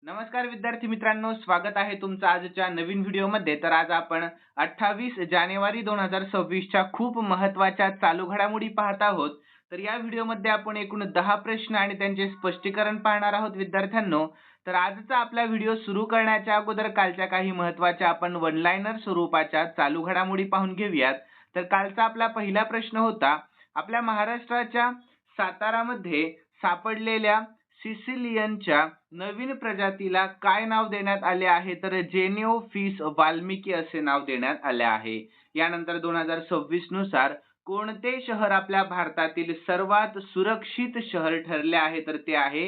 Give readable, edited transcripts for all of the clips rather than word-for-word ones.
नमस्कार विद्यार्थी मित्रांनो, स्वागत आहे तुमचं आजच्या नवीन व्हिडिओमध्ये. तर आज आपण 28 जानेवारी 2026 च्या खूप महत्त्वाच्या चालू घडामोडी पाहत आहोत. तर या व्हिडिओमध्ये आपण एकूण 10 प्रश्न आणि त्यांचे स्पष्टीकरण पाहणार आहोत विद्यार्थ्यांनो. तर आजचा आपला व्हिडिओ सुरू करण्याच्या अगोदर कालच्या काही महत्त्वाच्या आपण वन लाइनर स्वरूपाच्या चालू घडामोडी पाहून घेऊयात. तर कालचा आपला पहिला प्रश्न होता, आपल्या महाराष्ट्राच्या सातारामध्ये सापडलेल्या सिसिलियनच्या नवीन प्रजातीला काय नाव देण्यात आले आहे? तर जेनिओफिस वाल्मिकी असे नाव देण्यात आले आहे. यानंतर 2026 नुसार कोणते शहर आपल्या भारतातील सर्वात सुरक्षित शहर ठरले आहे? तर ते आहे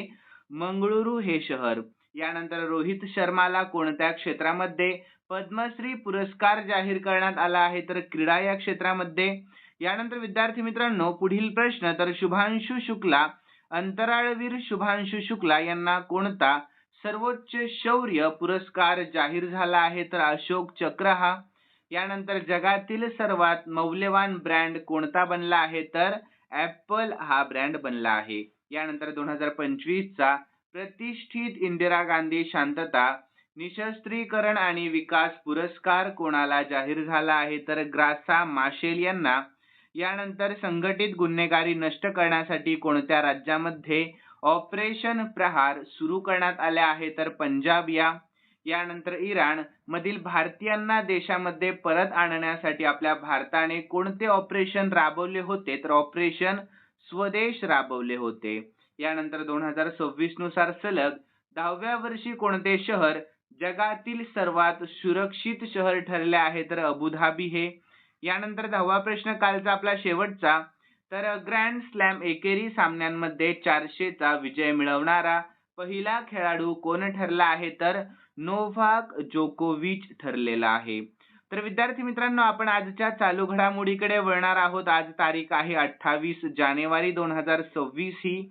मंगळुरू हे शहर. यानंतर रोहित शर्माला कोणत्या क्षेत्रामध्ये पद्मश्री पुरस्कार जाहीर करण्यात आला आहे? तर क्रीडा या क्षेत्रामध्ये. यानंतर विद्यार्थी मित्रांनो, पुढील प्रश्न, तर शुभांशु शुक्ला, अंतराळवीर शुभांशु शुक्ला यांना कोणता सर्वोच्च शौर्य पुरस्कार जाहीर झाला आहे? तर अशोक चक्र हा. यानंतर जगातील सर्वात मौल्यवान ब्रँड कोणता बनला आहे? तर ऍपल हा ब्रँड बनला आहे. यानंतर 2025 चा प्रतिष्ठित इंदिरा गांधी शांतता, निशस्त्रीकरण आणि विकास पुरस्कार कोणाला जाहीर झाला आहे? तर ग्रासा माशेल यांना. यानंतर संघटित गुन्हेगारी नष्ट करण्यासाठी कोणत्या राज्यामध्ये ऑपरेशन प्रहार सुरू करण्यात आले आहे? तर पंजाब या. यानंतर इराण मधील भारतीयांना देशामध्ये परत आणण्यासाठी आपल्या भारताने कोणते ऑपरेशन राबवले होते? तर ऑपरेशन स्वदेश राबवले होते. यानंतर 2026 नुसार सलग 10व्या वर्षी कोणते शहर जगातील सर्वात सुरक्षित शहर ठरले आहे? तर अबुधाबी हे. यानंतर 10वा प्रश्न कालचा आपला शेवटचा, तर ग्रँड स्लॅम एकेरी सामन्यांमध्ये 400 चा विजय मिळवणारा पहिला खेळाडू कोण ठरला आहे? तर नोव्हाक जोकोविच ठरलेला आहे. तर विद्यार्थी मित्रांनो, आपण आजच्या चालू घडामोडीकडे वळणार आहोत. आज तारीख आहे 28 जानेवारी 2026 ही.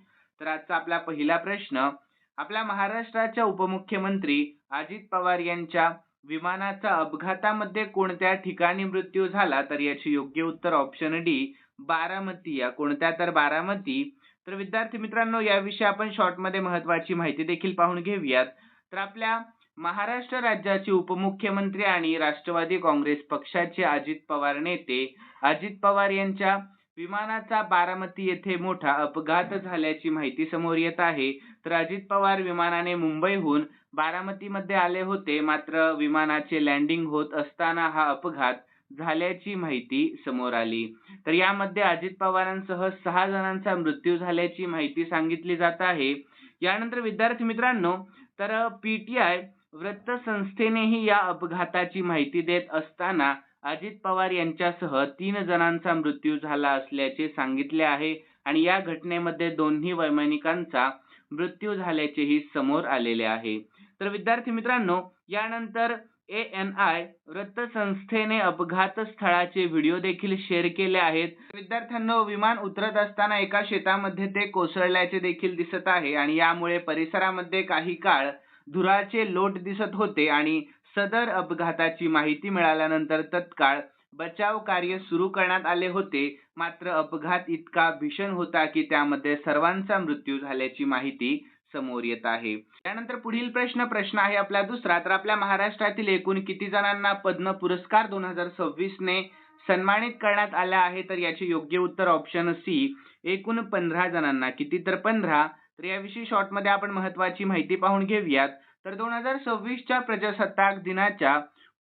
तर आजचा आपला पहिला प्रश्न, आपल्या महाराष्ट्राच्या उपमुख्यमंत्री अजित पवार यांच्या विमानाचा अपघातामध्ये कोणत्या ठिकाणी मृत्यू झाला? तर याचे योग्य उत्तर ऑप्शन डी, बारामती या. कोणत्या? तर बारामती. तर विद्यार्थी मित्रांनो, याविषयी आपण शॉर्ट मध्ये महत्त्वाची माहिती देखील पाहून घेऊयात. तर आपल्या महाराष्ट्र राज्याचे उपमुख्यमंत्री आणि राष्ट्रवादी काँग्रेस पक्षाचे अजित पवार नेते अजित पवार यांच्या विमानाचा बारामती येथे मोठा अपघात झाल्याची माहिती समोर येत आहे. तर अजित पवार विमानाने मुंबईहून बारामतीमध्ये आले होते, मात्र विमानाचे लँडिंग होत असताना हा अपघात झाल्याची माहिती समोर आली. तर यामध्ये अजित पवारांसह 6 जणांचा मृत्यू झाल्याची माहिती सांगितली जात आहे. यानंतर विद्यार्थी मित्रांनो, तर पीटीआय वृत्तसंस्थेनेही या अपघाताची माहिती देत असताना अजित पवार यांच्यासह 3 जणांचा मृत्यू झाला असल्याचे सांगितले आहे आणि या घटनेमध्ये दोन्ही वैमानिकांचा मृत्यू झाल्याचेही समोर आलेले आहे. तर विद्यार्थी मित्रांनो, यानंतर ANI वृत्तसंस्थेने अपघात स्थळाचे व्हिडिओ देखील शेअर केले आहेत. विद्यार्थ्यांनो, विमान उतरत असताना एका शेतामध्ये ते कोसळल्याचे देखील दिसत आहे आणि यामुळे परिसरामध्ये काही काळ धुराचे लोट दिसत होते आणि सदर अपघाताची माहिती मिळाल्यानंतर तत्काळ बचाव कार्य सुरू करण्यात आले होते. मात्र अपघात इतका भीषण होता की त्यामध्ये सर्वांचा मृत्यू झाल्याची माहिती समोर येत आहे. त्यानंतर पुढील प्रश्न आहे आपला दुसरा, तर आपल्या महाराष्ट्रातील एकूण किती जणांना पद्म पुरस्कार 2026 ने सन्मानित करण्यात आले आहे? तर याचे योग्य उत्तर ऑप्शन सी, एकूण 15 जणांना. किती? तर 15. तर याविषयी शॉर्ट मध्ये आपण महत्त्वाची माहिती पाहून घेऊयात. तर 2026 च्या प्रजासत्ताक दिनाच्या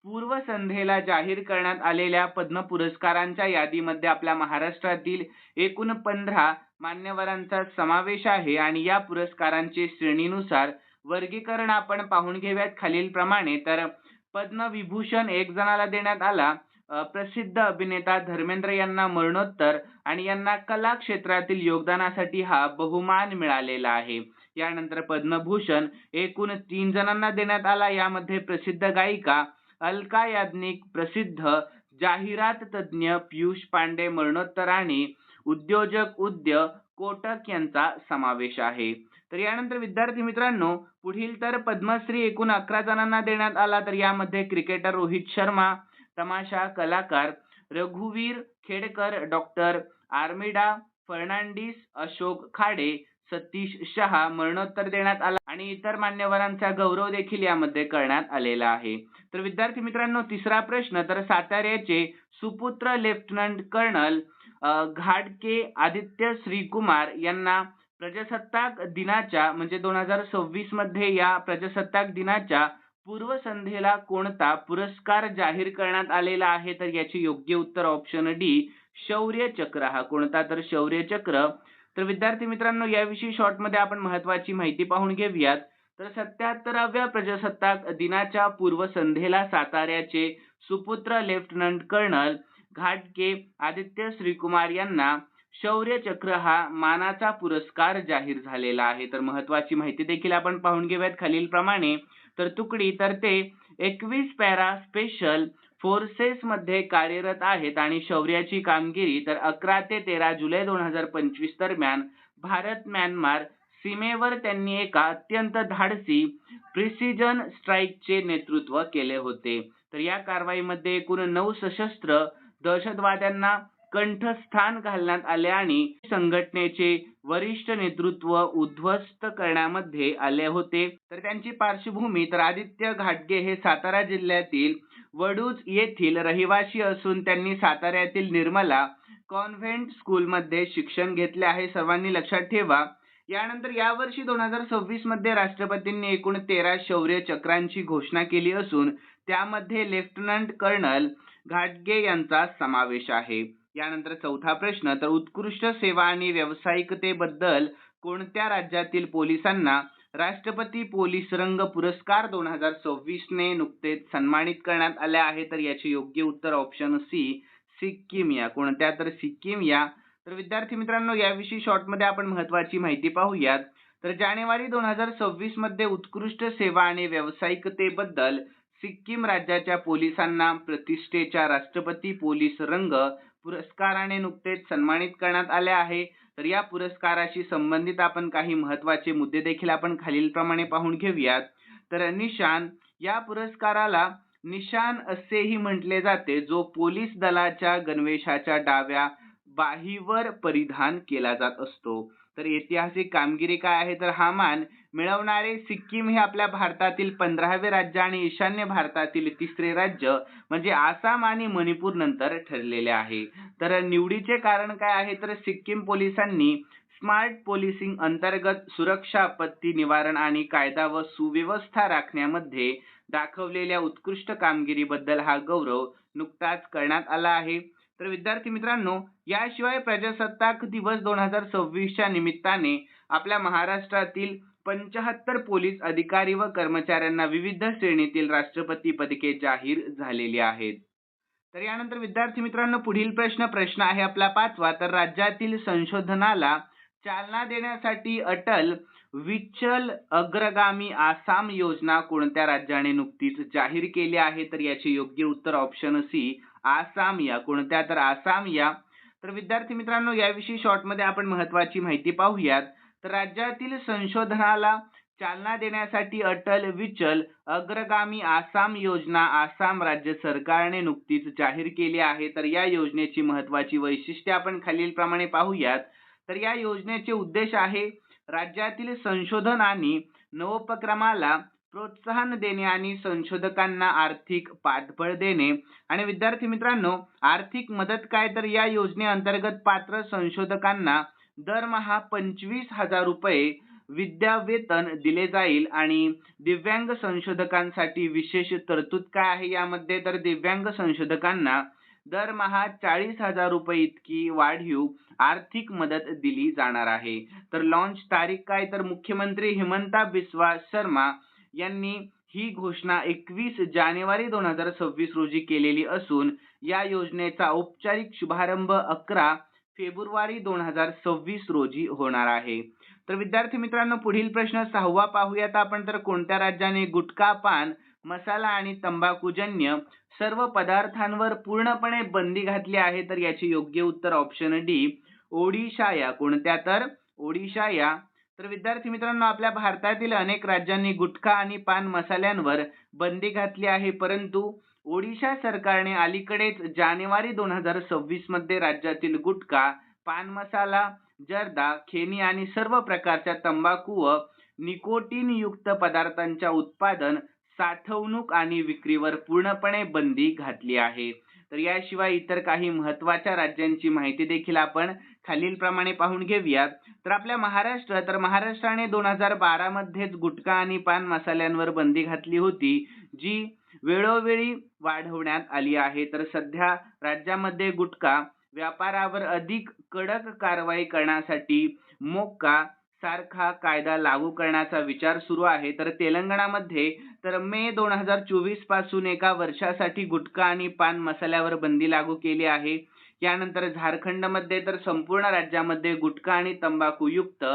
पूर्वसंध्येला जाहीर करण्यात आलेल्या पद्म पुरस्कारांच्या यादीमध्ये आपल्या महाराष्ट्रातील एकूण 15 मान्यवरांचा समावेश आहे आणि या पुरस्कारांचे श्रेणीनुसार वर्गीकरण आपण पाहून घेऊयात खालीलप्रमाणे. तर पद्मविभूषण 1 जणाला देण्यात आला, प्रसिद्ध अभिनेता धर्मेंद्र यांना मरणोत्तर आणि यांना कला क्षेत्रातील योगदानासाठी हा बहुमान मिळालेला आहे. यानंतर पद्मभूषण एकूण 3 जणांना देण्यात आला, यामध्ये प्रसिद्ध गायिका अलका याज्ञिक, प्रसिद्ध जाहिरात तज्ञ पियुष पांडे मरणोत्तर आणि उद्योजक उदय कोटक यांचा समावेश आहे. तर यानंतर विद्यार्थी मित्रांनो, पुढील तर पद्मश्री एकूण 11 जणांना देण्यात आला. तर यामध्ये क्रिकेटर रोहित शर्मा, तमाशा कलाकार रघुवीर खेडकर, डॉक्टर आर्मिडा फर्नांडिस, अशोक खाडे, सतीश शहा मरणोत्तर देण्यात आला आणि इतर मान्यवरांचा गौरव देखील यामध्ये करण्यात आलेला आहे. तर विद्यार्थी मित्रांनो, तिसरा प्रश्न, तर साताऱ्याचे सुपुत्र लेफ्टनंट कर्नल घाटगे आदित्य श्रीकुमार यांना प्रजासत्ताक दिनाच्या म्हणजे 2026 मध्ये या प्रजासत्ताक दिनाच्या पूर्वसंध्येला कोणता पुरस्कार जाहीर करण्यात आलेला आहे? तर याचे योग्य उत्तर ऑप्शन डी, शौर्य चक्र. हा कोणता? तर शौर्य चक्र. तर विद्यार्थी मित्रांनो, याविषयी शॉर्ट मध्ये आपण महत्त्वाची माहिती पाहून घेऊयात. तर 77व्या प्रजासत्ताक दिनाच्या पूर्वसंध्येला साताऱ्याचे सुपुत्र लेफ्टनंट कर्नल घाटगे आदित्य श्रीकुमार यांना शौर्य चक्र हा मानाचा पुरस्कार जाहीर झालेला आहे. तर महत्त्वाची माहिती देखील आपण पाहून घेऊयात खालीलप्रमाणे. तर तुकडी तर ते 21 पॅरा स्पेशल फोर्सेस मध्ये कार्यरत आहेत आणि शौर्याची कामगिरी तर 11 ते 13 जुलै 2025 दरम्यान भारत म्यानमार सीमेवर त्यांनी एका अत्यंत धाडसी प्रिसिजन स्ट्राईकचे नेतृत्व केले होते. तर या कारवाईमध्ये एकूण 9 सशस्त्र दहशतवाद्यांना कंठस्थान घालण्यात आले आणि संघटनेचे वरिष्ठ नेतृत्व उद्ध्वस्त करण्यामध्ये आले होते. तर त्यांची पार्श्वभूमी, तर आदित्य घाटगे हे सातारा जिल्ह्यातील वडूज येथील रहिवासी असून त्यांनी साताऱ्यातील निर्मला कॉन्व्हेंट स्कूलमध्ये शिक्षण घेतले आहे. सर्वांनी लक्षात ठेवा. यानंतर यावर्षी 2026 मध्ये राष्ट्रपतींनी एकूण 13 शौर्य चक्रांची घोषणा केली असून त्यामध्ये लेफ्टनंट कर्नल घाटगे यांचा समावेश आहे. यानंतर चौथा प्रश्न, तर उत्कृष्ट सेवा आणि व्यावसायिकतेबद्दल कोणत्या राज्यातील पोलिसांना राष्ट्रपती पोलीस रंग पुरस्कार 2026 ने नुकतेच सन्मानित करण्यात आले आहे? तर याचे योग्य उत्तर ऑप्शन सी, सिक्कीम. या कोणत्या? तर सिक्कीम या. तर विद्यार्थी मित्रांनो, याविषयी शॉर्ट मध्ये आपण महत्त्वाची माहिती पाहूयात. तर जानेवारी 2026 मध्ये उत्कृष्ट सेवा आणि व्यावसायिकतेबद्दल सिक्कीम राज्याच्या पोलिसांना प्रतिष्ठेच्या राष्ट्रपती पोलीस रंग पुरस्काराने नुकतेच सन्मानित करण्यात आले आहे. तर या पुरस्काराशी संबंधित आपण काही महत्त्वाचे मुद्दे देखील आपण खालीलप्रमाणे पाहून घेऊयात. तर निशान, या पुरस्काराला निशान असेही म्हटले जाते जो पोलीस दलाच्या गणवेशाच्या डाव्या बाहीवर परिधान केला जात असतो. तर ऐतिहासिक कामगिरी काय आहे? तर हा मान मिळवणारे सिक्कीम हे आपल्या भारतातील 15वे राज्य आणि ईशान्य भारतातील 3रे राज्य म्हणजे आसाम आणि मणिपूर नंतर ठरलेले आहे. तर निवडीचे कारण काय आहे? तर सिक्कीम पोलिसांनी स्मार्ट पोलिसिंग अंतर्गत सुरक्षा, आपत्ती निवारण आणि कायदा व सुव्यवस्था राखण्यामध्ये दाखवलेल्या उत्कृष्ट कामगिरीबद्दल हा गौरव नुकताच करण्यात आला आहे. तर विद्यार्थी मित्रांनो, याशिवाय प्रजासत्ताक दिवस 2026 च्या निमित्ताने आपल्या महाराष्ट्रातील 75 पोलीस अधिकारी व कर्मचाऱ्यांना विविध श्रेणीतील राष्ट्रपती पदके जाहीर झालेली आहेत. तर यानंतर विद्यार्थी मित्रांनो, पुढील प्रश्न आहे आपला 5वा. तर राज्यातील संशोधनाला चालना देण्यासाठी अटल विचल अग्रगामी आसाम योजना कोणत्या राज्याने नुकतीच जाहीर केली आहे? तर याचे योग्य उत्तर ऑप्शन सी, आसाम या. कोणत्या? तर आसाम या. तर विद्यार्थी मित्रांनो, याविषयी शॉर्ट मध्ये आपण महत्त्वाची माहिती पाहूयात. तर राज्यातील संशोधनाला चालना देण्यासाठी अटल विचल अग्रगामी आसाम योजना आसाम राज्य सरकारने नुकतीच जाहीर केली आहे. तर या योजनेची महत्त्वाची वैशिष्ट्ये आपण खालीलप्रमाणे पाहूयात. तर या योजनेचे उद्देश आहे राज्यातील संशोधन आणि नवोपक्रमाला प्रोत्साहन देणे आणि संशोधकांना आर्थिक पाठबळ देणे. आणि विद्यार्थी मित्रांनो, आर्थिक मदत काय? तर या योजनेअंतर्गत पात्र संशोधकांना दरमहा 25,000 रुपये विद्यावेतन दिले जाईल आणि दिव्यांग संशोधकांसाठी विशेष तरतूद काय आहे यामध्ये? तर दिव्यांग संशोधकांना दरमहा 40,000 रुपये इतकी वाढीव आर्थिक मदत दिली जाणार आहे. तर लॉन्च तारीख काय? तर मुख्यमंत्री हिमंता बिस्वा शर्मा यांनी ही घोषणा 21 जानेवारी 2026 रोजी केलेली असून या योजनेचा औपचारिक शुभारंभ 11 फेब्रुवारी 2026 रोजी होणार आहे. तर विद्यार्थी मित्रांनो, पुढील प्रश्न 6वा पाहूयात आपण. तर कोणत्या राज्याने गुटखा, पान मसाला आणि तंबाखूजन्य सर्व पदार्थांवर पूर्णपणे बंदी घातली आहे? तर याचे योग्य उत्तर ऑप्शन डी, ओडिशा या. कोणत्या? तर ओडिशा या. तर विद्यार्थी मित्रांनो, आपल्या भारतातील अनेक राज्यांनी गुटखा आणि पान मसाल्यांवर बंदी घातली आहे, परंतु ओडिशा सरकारने अलीकडेच जानेवारी 2026 मध्ये राज्यातील गुटखा, पान मसाला, जर्दा, खेनी आणि सर्व प्रकारच्या तंबाखू व निकोटीन युक्त पदार्थांच्या उत्पादन, साठवणूक आणि विक्रीवर पूर्णपणे बंदी घातली आहे. तर याशिवाय इतर काही महत्त्वाच्या राज्यांची माहिती देखील आपण खालीलप्रमाणे पाहून घेऊयात. तर आपल्या महाराष्ट्राने 2012 मध्येच गुटखा आणि पान मसाल्यांवर बंदी घातली होती, जी वेळोवेळी वाढवण्यात आली आहे. तर सध्या राज्यामध्ये गुटखा व्यापारावर अधिक कडक कारवाई करण्यासाठी मोक्का सारखा कायदा लागू करण्याचा विचार सुरू आहे. तर तेलंगणामध्ये तर मे 2024 पासून एका वर्षासाठी गुटखा आणि पान मसाल्यावर बंदी लागू केली आहे. यानंतर झारखंडमध्ये तर संपूर्ण राज्यामध्ये गुटखा आणि तंबाखू युक्त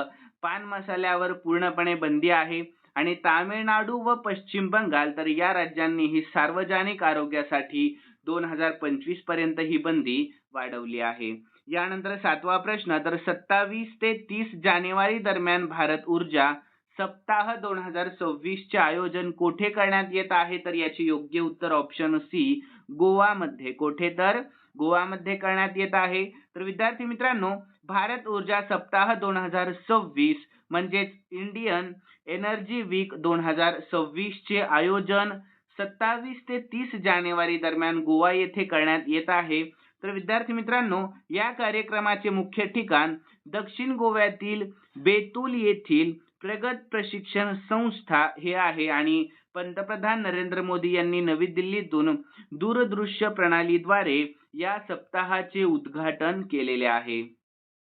पान मसाल्यावर पूर्णपणे बंदी आहे. आणि तामिळनाडू व पश्चिम बंगाल तर या राज्यांनी ही सार्वजनिक आरोग्यासाठी 2025 पर्यंत ही बंदी वाढवली आहे. यानंतर 7वा प्रश्न, तर 27 ते 30 जानेवारी दरम्यान भारत ऊर्जा सप्ताह 2026 चे आयोजन कोठे करण्यात येत आहे? तर याचे योग्य उत्तर ऑप्शन सी, गोवामध्ये. कोठे? तर गोवामध्ये करण्यात येत आहे. तर विद्यार्थी मित्रांनो, भारत ऊर्जा सप्ताह 2026 म्हणजेच इंडियन एनर्जी वीक 2026 चे आयोजन 27 ते 30 जानेवारी दरम्यान गोवा येथे करण्यात येत आहे. तर विद्यार्थी मित्रांनो, या कार्यक्रमाचे मुख्य ठिकाण दक्षिण गोव्यातील बेतूल येथील प्रगत प्रशिक्षण संस्था हे आहे आणि पंतप्रधान नरेंद्र मोदी यांनी नवी दिल्लीतून दूरदृश्य प्रणालीद्वारे या सप्ताहाचे उद्घाटन केलेले आहे.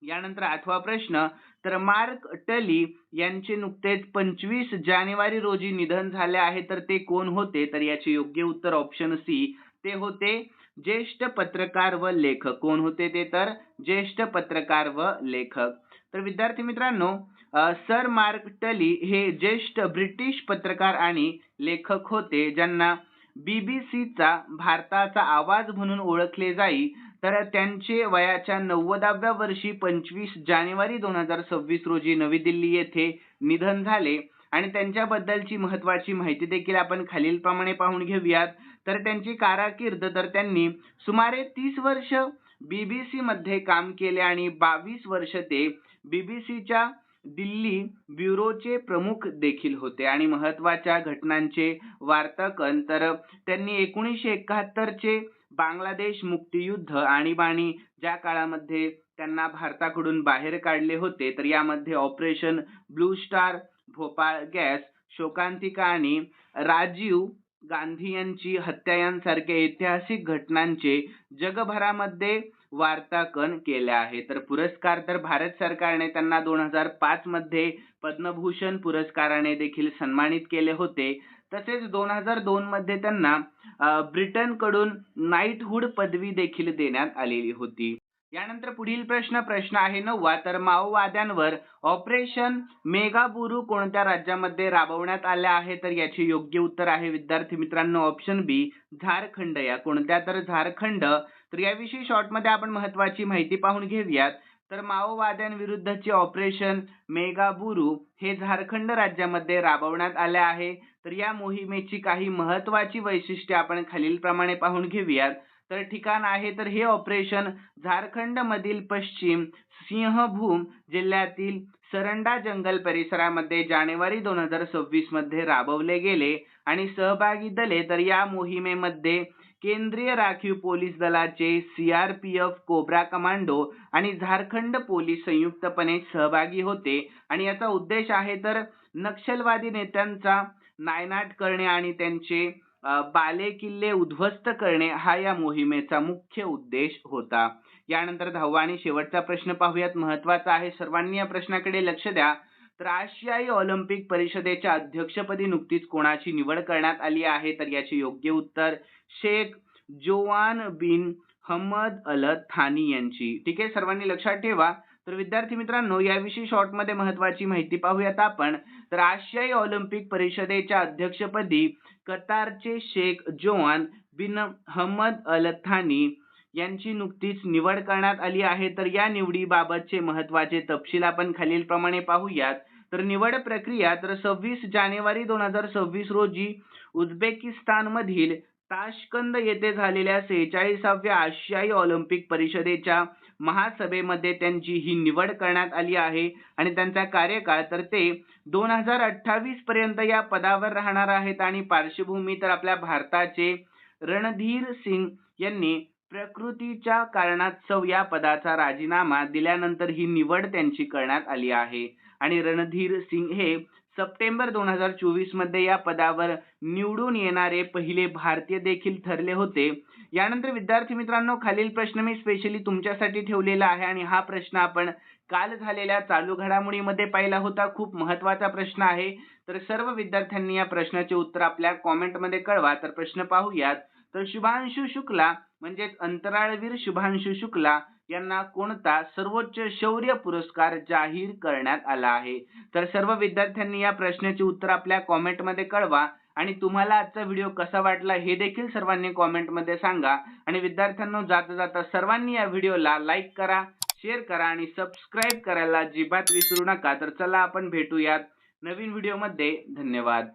यानंतर 8वा प्रश्न, तर मार्क टली यांचे नुकतेच 25 जानेवारी रोजी निधन झाले आहे. तर ते कोण होते? तर याचे योग्य उत्तर ऑप्शन सी, ते होते ज्येष्ठ पत्रकार व लेखक. कोण होते ते? तर ज्येष्ठ पत्रकार व लेखक. तर विद्यार्थी मित्रांनो, सर मार्क टली हे ज्येष्ठ ब्रिटिश पत्रकार आणि लेखक होते, ज्यांना बीबीसीचा भारताचा आवाज म्हणून ओळखले जाई. तर त्यांचे वयाच्या 90व्या वर्षी 25 जानेवारी 2026 रोजी नवी दिल्ली येथे निधन झाले. आणि त्यांच्याबद्दलची महत्त्वाची माहिती देखील आपण खालीलप्रमाणे पाहून घेऊयात. तर त्यांची कारकीर्द, तर त्यांनी सुमारे 30 वर्ष बीबीसी मध्ये काम केले आणि 22 वर्ष ते बीबीसीच्या दिल्ली ब्युरोचे प्रमुख देखील होते. आणि महत्त्वाच्या घटनांचे वार्तांकन, तर त्यांनी 1971 चे बांगलादेश मुक्तीयुद्ध आणीबाणी ज्या काळामध्ये त्यांना भारताकडून बाहेर काढले होते, तर यामध्ये Operation Blue Star, Bhopal gas, शोकांतिका आणि राजीव गांधी यांची हत्या यांसारख्या ऐतिहासिक घटनांचे जगभरामध्ये वार्तांकन केले आहे. तर पुरस्कार, तर भारत सरकारने त्यांना 2005 मध्ये पद्मभूषण पुरस्काराने देखील सन्मानित केले होते. तसेच 2002 मध्ये त्यांना ब्रिटनकडून नाईटहुड पदवी देखील देण्यात आलेली होती. यानंतर पुढील प्रश्न आहे 9वा, तर माओवाद्यांवर ऑपरेशन मेगाबुरू कोणत्या राज्यामध्ये राबवण्यात आले आहे? तर याचे योग्य उत्तर आहे विद्यार्थी मित्रांनो ऑप्शन बी, झारखंड. या कोणत्या? तर झारखंड. तर याविषयी शॉर्टमध्ये आपण महत्त्वाची माहिती पाहून घेऊयात. तर माओवाद्यांविरुद्धचे ऑपरेशन मेगाबुरू हे झारखंड राज्यामध्ये राबवण्यात आले आहे. तर या मोहिमेची काही महत्त्वाची वैशिष्ट्ये आपण खालीलप्रमाणे पाहून घेऊयात. तर ठिकाण आहे, तर हे ऑपरेशन झारखंड मधील पश्चिम सिंहभूम जिल्ह्यातील सरंडा जंगल परिसरामध्ये जानेवारी 2026 मध्ये राबवले गेले. आणि सहभागी दले, तर या मोहिमेमध्ये केंद्रीय राखीव पोलीस दलाचे सीआरपीएफ, कोब्रा कमांडो आणि झारखंड पोलीस संयुक्तपणे सहभागी होते. आणि याचा उद्देश आहे तर नक्षलवादी नेत्यांचा नायनाट करणे आणि त्यांचे बालेकिल्ले उद्ध्वस्त करणे हा या मोहिमेचा मुख्य उद्देश होता. यानंतर 10वा आणि शेवटचा प्रश्न पाहूयात, महत्त्वाचा आहे, सर्वांनी या प्रश्नाकडे लक्ष द्या. तर आशियाई ऑलिम्पिक परिषदेच्या अध्यक्षपदी नुकतीच कोणाची निवड करण्यात आली आहे? तर याचे योग्य उत्तर शेख जोवान बिन हमद अल थानी यांची. ठीक आहे, सर्वांनी लक्षात ठेवा. तर विद्यार्थी मित्रांनो, याविषयी शॉर्टमध्ये महत्त्वाची माहिती पाहूयात आपण. तर आशियाई ऑलिम्पिक परिषदेच्या अध्यक्षपदी कतारचे शेख जोवान बिन हमद अल थानी यांची नुकतीच निवड करण्यात आली आहे. तर या निवडीबाबतचे महत्त्वाचे तपशील आपण खालीलप्रमाणे पाहूयात. तर निवड प्रक्रिया, तर 26 जानेवारी 2026 रोजी उझबेकिस्तान मधील ताशकंद येथे झालेल्या 46व्या आशियाई ऑलिम्पिक परिषदेच्या महासभेमध्ये त्यांची ही निवड करण्यात आली आहे आणि त्यांचा कार्यकाळ तर ते 2028 पर्यंत या पदावर राहणार आहेत. आणि पार्श्वभूमी तर आपल्या भारताचे रणधीर सिंग यांनी प्रकृतीच्या कारणास्तव या पदाचा राजीनामा दिल्यानंतर ही निवड त्यांची करण्यात आली आहे. आणि रणधीर सिंग हे सप्टेंबर 2024 मध्ये या पदावर निवडून येणारे पहिले भारतीय देखील ठरले होते. यानंतर विद्यार्थी मित्रांनो, खालील प्रश्न मी स्पेशली तुमच्यासाठी ठेवलेला आहे आणि हा प्रश्न आपण काल झालेल्या चालू घडामोडीमध्ये पाहिला होता. खूप महत्त्वाचा प्रश्न आहे, तर सर्व विद्यार्थ्यांनी या प्रश्नाचे उत्तर आपल्या कॉमेंटमध्ये कळवा. तर प्रश्न पाहूयात. तर शुभांशु शुक्ला म्हणजेच अंतराळवीर शुभांशु शुक्ला यांना कोणता सर्वोच्च शौर्य पुरस्कार जाहीर करण्यात आला आहे? तर सर्व विद्यार्थ्यांनी या प्रश्नाचे उत्तर आपल्या कॉमेंटमध्ये कळवा. आणि तुम्हाला आजचा व्हिडिओ कसा वाटला हे देखील सर्वांनी कॉमेंटमध्ये सांगा. आणि विद्यार्थ्यांनो, जाता जाता सर्वांनी या व्हिडिओला लाईक करा, शेअर करा आणि सबस्क्राईब करायला अजिबात विसरू नका. तर चला आपण भेटूयात नवीन व्हिडिओमध्ये. धन्यवाद.